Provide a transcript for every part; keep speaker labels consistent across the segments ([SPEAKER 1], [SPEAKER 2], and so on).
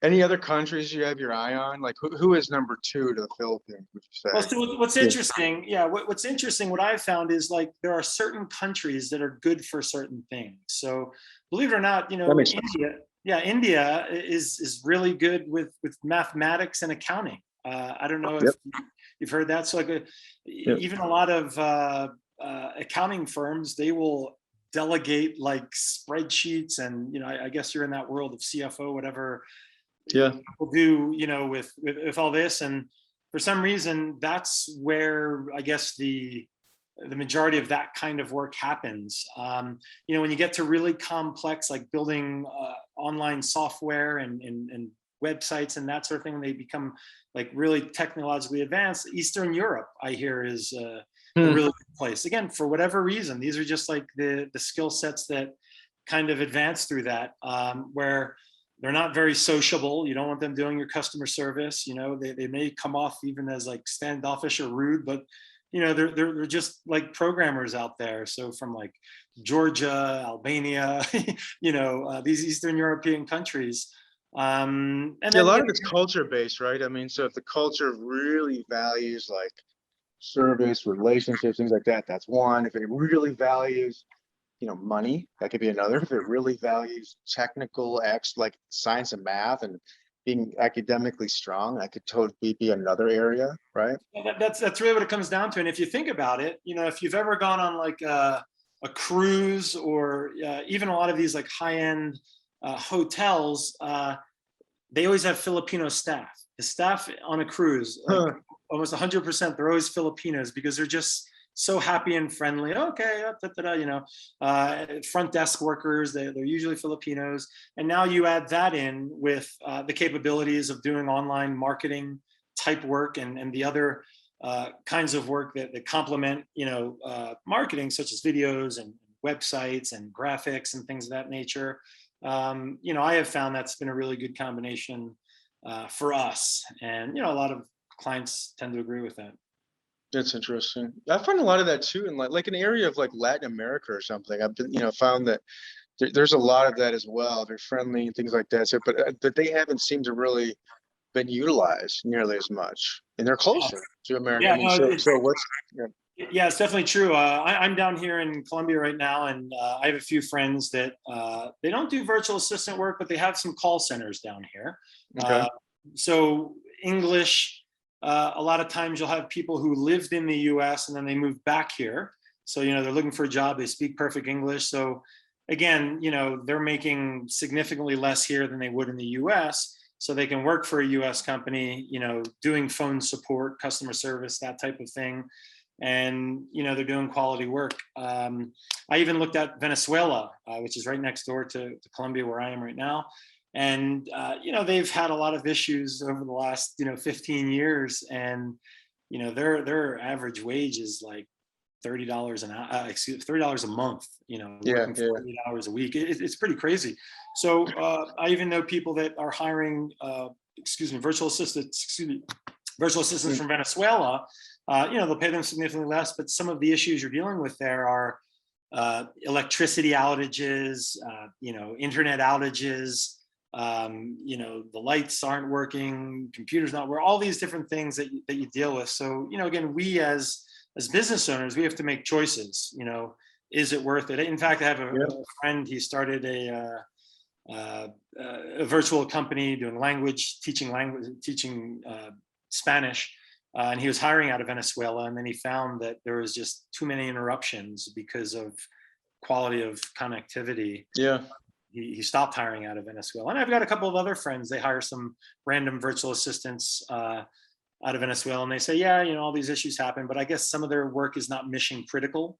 [SPEAKER 1] Any other countries you have your eye on? Like who is number two to the Philippines, would you
[SPEAKER 2] Well,
[SPEAKER 1] say?
[SPEAKER 2] so what's
[SPEAKER 1] Yeah.
[SPEAKER 2] interesting, yeah, what's interesting, what I've found is like there are certain countries that are good for certain things. So believe it or not,
[SPEAKER 1] That makes sense.
[SPEAKER 2] India is really good with mathematics and accounting. I don't know if
[SPEAKER 1] Yep.
[SPEAKER 2] you've heard that. So like
[SPEAKER 1] Yep.
[SPEAKER 2] even a lot of accounting firms, they will delegate like spreadsheets, and I guess you're in that world of CFO, whatever
[SPEAKER 1] Yeah.
[SPEAKER 2] people do, with all this. And for some reason, that's where I guess the majority of that kind of work happens. When you get to really complex, like building online software and websites and that sort of thing, they become like really technologically advanced. Eastern Europe, I hear, is a
[SPEAKER 1] Hmm.
[SPEAKER 2] really good place. Again, for whatever reason, these are just like the skill sets that kind of advance through that, where they're not very sociable. You don't want them doing your customer service. They may come off even as like standoffish or rude, but they're just like programmers out there. So from like Georgia, Albania, these Eastern European countries. And
[SPEAKER 1] Yeah, a
[SPEAKER 2] then
[SPEAKER 1] lot of it's culture based, right? I mean, so if the culture really values like service, relationships, things like that, that's one. If it really values, money, that could be another. If it really values technical acts like science and math and being academically strong, that could totally be another area, right?
[SPEAKER 2] that's really what it comes down to. And if you think about it, if you've ever gone on like a cruise, or even a lot of these like high end hotels, they always have Filipino staff. The staff on a cruise, like
[SPEAKER 1] Huh.
[SPEAKER 2] almost 100%, they're always Filipinos because they're just so happy and friendly. Okay, front desk workers, they're usually Filipinos. And now you add that in with the capabilities of doing online marketing type work, and the other kinds of work that complement, marketing, such as videos and websites and graphics and things of that nature. I have found that's been a really good combination for us, and a lot of clients tend to agree with that.
[SPEAKER 1] That's interesting. I find a lot of that too in like an area of like Latin America or something. I've been, found that there's a lot of that as well. They're friendly and things like that. So, but they haven't seemed to really been utilized nearly as much, and they're closer to America. I
[SPEAKER 2] Yeah,
[SPEAKER 1] mean,
[SPEAKER 2] no,
[SPEAKER 1] so what's yeah,
[SPEAKER 2] yeah, it's definitely true. I'm down here in Colombia right now, and I have a few friends that they don't do virtual assistant work, but they have some call centers down here.
[SPEAKER 1] okay?
[SPEAKER 2] So English, a lot of times you'll have people who lived in the U.S. and then they moved back here. So they're looking for a job. They speak perfect English. So again, they're making significantly less here than they would in the U.S. So they can work for a U.S. company, doing phone support, customer service, that type of thing, and they're doing quality work. I even looked at Venezuela, which is right next door to Colombia, where I am right now, and they've had a lot of issues over the last 15 years, and their average wage is like $30 an hour, $30 a month,
[SPEAKER 1] Yeah,
[SPEAKER 2] working
[SPEAKER 1] yeah.
[SPEAKER 2] 40 hours a week. It's pretty crazy. So I even know people that are hiring virtual assistants
[SPEAKER 1] Mm.
[SPEAKER 2] from Venezuela. They'll pay them significantly less, but some of the issues you're dealing with there are electricity outages, internet outages. The lights aren't working, computers not working, all these different things that you deal with. So, again, we as business owners, we have to make choices. Is it worth it? In fact, I have
[SPEAKER 1] Yeah.
[SPEAKER 2] a friend. He started a virtual company doing teaching Spanish, and he was hiring out of Venezuela. And then he found that there was just too many interruptions because of quality of connectivity.
[SPEAKER 1] Yeah.
[SPEAKER 2] He stopped hiring out of Venezuela. And I've got a couple of other friends. They hire some random virtual assistants out of Venezuela, and they say, yeah, all these issues happen, but I guess some of their work is not mission critical.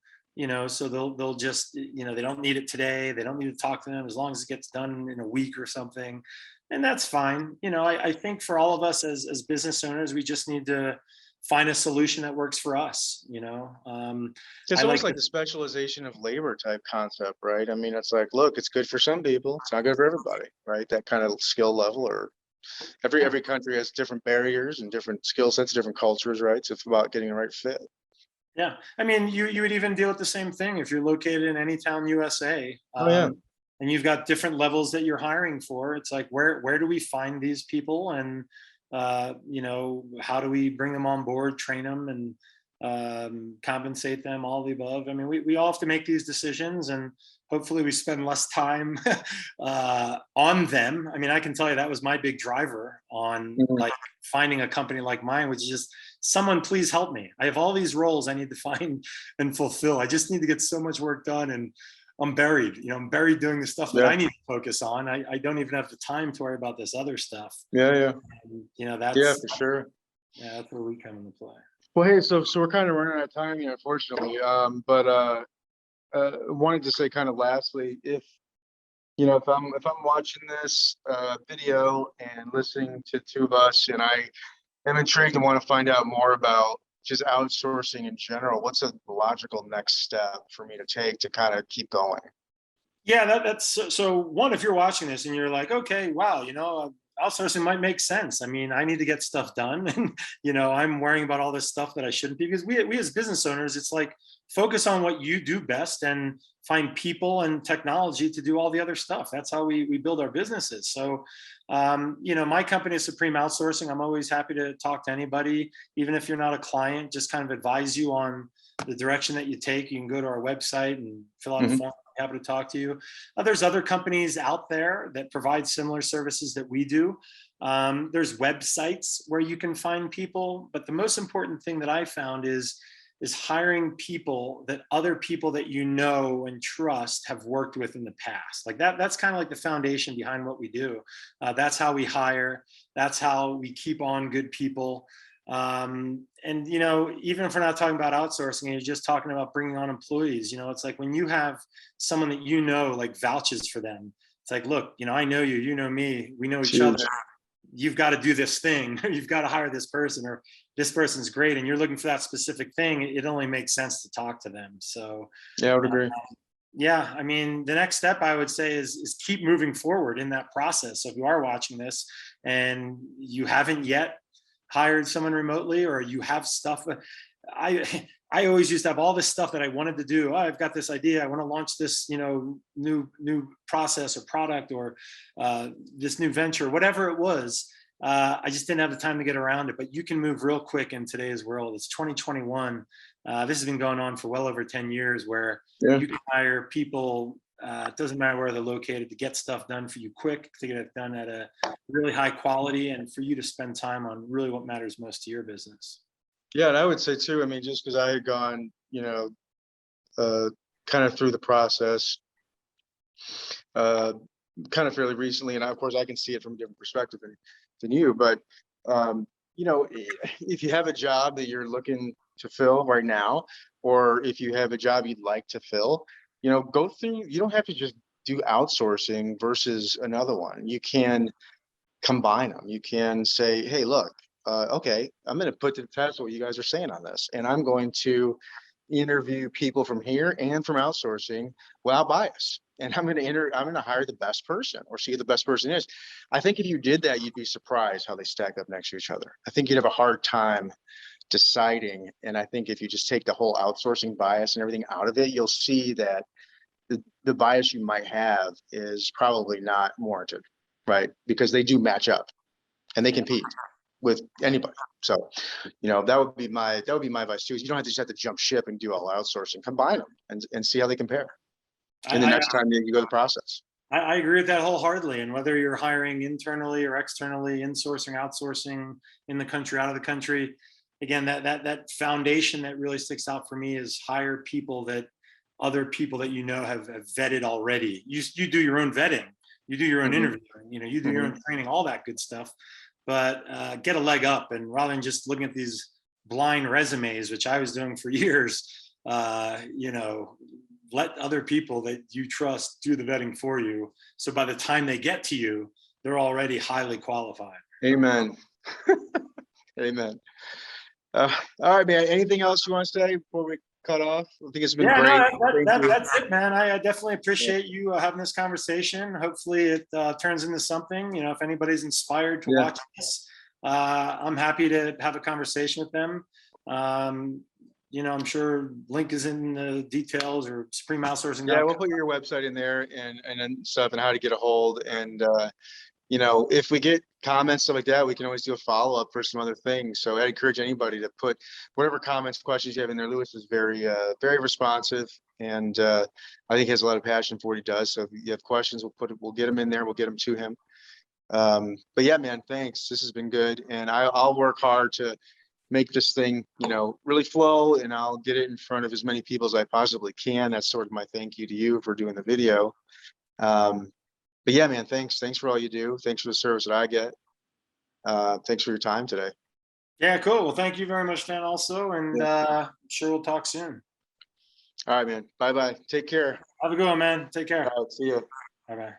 [SPEAKER 2] So they'll just, they don't need it today. They don't need to talk to them as long as it gets done in a week or something. And that's fine. I think for all of us as business owners, we just need to find a solution that works for us.
[SPEAKER 1] It's
[SPEAKER 2] I
[SPEAKER 1] almost
[SPEAKER 2] like
[SPEAKER 1] like the specialization of labor type concept, right? I mean, it's like, look, it's good for some people, it's not good for everybody, right? That kind of skill level, or every country has different barriers and different skill sets, different cultures, right? So it's about getting the right fit.
[SPEAKER 2] Yeah, I mean, you would even deal with the same thing if you're located in any town USA.
[SPEAKER 1] Oh yeah.
[SPEAKER 2] and you've got different levels that you're hiring for. It's like, where do we find these people, and how do we bring them on board, train them, and compensate them, all the above. I mean, we all have to make these decisions, and hopefully we spend less time on them. I mean, I can tell you that was my big driver on like finding a company like mine, which is just, someone please help me. I have all these roles I need to find and fulfill. I just need to get so much work done, and I'm buried. I'm buried doing the stuff that I need to focus on. I don't even have the time to worry about this other stuff.
[SPEAKER 1] Yeah.
[SPEAKER 2] And, that's,
[SPEAKER 1] yeah, for sure.
[SPEAKER 2] Yeah, that's where we come into play.
[SPEAKER 1] Well, hey, so we're kind of running out of time here, unfortunately. But wanted to say kind of lastly, if I'm watching this video and listening to two of us, and I am intrigued and want to find out more about just outsourcing in general, what's a logical next step for me to take to kind of keep going?
[SPEAKER 2] Yeah, that's so one, if you're watching this and you're like, okay, wow, outsourcing might make sense. I mean, I need to get stuff done, and I'm worrying about all this stuff that I shouldn't be, because we as business owners, it's like, focus on what you do best and find people and technology to do all the other stuff. That's how we build our businesses. So my company is Supreme Outsourcing. I'm always happy to talk to anybody, even if you're not a client, just kind of advise you on the direction that you take. You can go to our website and fill out a form. I'm happy to talk to you. There's other companies out there that provide similar services that we do. There's websites where you can find people, but the most important thing that I found is hiring people that other people that you know and trust have worked with in the past. Like that's kind of like the foundation behind what we do. That's how we hire. That's how we keep on good people. And even if we're not talking about outsourcing and you're just talking about bringing on employees, it's like when you have someone that like vouches for them, it's like, look, I know you, you know me, we know each other. You've got to do this thing. You've got to hire this person, or this person's great, and you're looking for that specific thing. It only makes sense to talk to them. So
[SPEAKER 1] yeah, I would agree.
[SPEAKER 2] Yeah, I mean, the next step I would say is keep moving forward in that process. So if you are watching this and you haven't yet hired someone remotely, or you have stuff, I always used to have all this stuff that I wanted to do. Oh, I've got this idea. I want to launch this, new process or product, or this new venture, whatever it was. I just didn't have the time to get around it. But you can move real quick in today's world. It's 2021. This has been going on for well over 10 years, where you can hire people. It doesn't matter where they're located, to get stuff done for you quick, to get it done at a really high quality, and for you to spend time on really what matters most to your business.
[SPEAKER 1] Yeah, and I would say too, I mean, just because I had gone, kind of through the process, kind of fairly recently, and of course I can see it from a different perspective than you, but if you have a job that you're looking to fill right now, or if you have a job you'd like to fill, go through, you don't have to just do outsourcing versus another one. You can combine them. You can say, hey, look, okay, I'm going to put to the test what you guys are saying on this, and I'm going to interview people from here and from outsourcing without bias, and I'm going to hire the best person, or see who the best person is. I think if you did that, you'd be surprised how they stack up next to each other. I think you'd have a hard time deciding, and I think if you just take the whole outsourcing bias and everything out of it, you'll see that the bias you might have is probably not warranted, right? Because they do match up and they compete with anybody. So, that would be my advice too, is you don't just have to jump ship and do all outsourcing. Combine them and see how they compare. And the next time you go the process.
[SPEAKER 2] I agree with that wholeheartedly. And whether you're hiring internally or externally, insourcing, outsourcing, in the country, out of the country, again, that foundation that really sticks out for me is hire people that other people that have vetted already. You do your own vetting, you do your own interviewing, you do your own training, all that good stuff. But get a leg up, and rather than just looking at these blind resumes, which I was doing for years, let other people that you trust do the vetting for you. So by the time they get to you, they're already highly qualified.
[SPEAKER 1] Amen. Amen. All right, man. Anything else you want to say before we cut off? I think it's been great.
[SPEAKER 2] That's it, man. I definitely appreciate you having this conversation. Hopefully it turns into something. If anybody's inspired to watch this, I'm happy to have a conversation with them. I'm sure link is in the details, or
[SPEAKER 1] Yeah,
[SPEAKER 2] supremeoutsourcing.com.
[SPEAKER 1] we'll put your website in there and stuff and how to get a hold. And if we get comments, stuff like that, we can always do a follow-up for some other things. So I encourage anybody to put whatever comments, questions you have in there. Louis is very, very responsive, and I think he has a lot of passion for what he does. So if you have questions, we'll get them in there. We'll get them to him. But yeah, man, thanks. This has been good. And I'll work hard to make this thing, really flow, and I'll get it in front of as many people as I possibly can. That's sort of my thank you to you for doing the video. But yeah, man, thanks. Thanks for all you do. Thanks for the service that I get. Thanks for your time today.
[SPEAKER 2] Yeah, cool. Well, thank you very much, Dan, also. And I'm sure we'll talk soon.
[SPEAKER 1] All right, man. Bye-bye. Take care.
[SPEAKER 2] Have a good one, man. Take care.
[SPEAKER 1] All right, see you.
[SPEAKER 2] Bye-bye.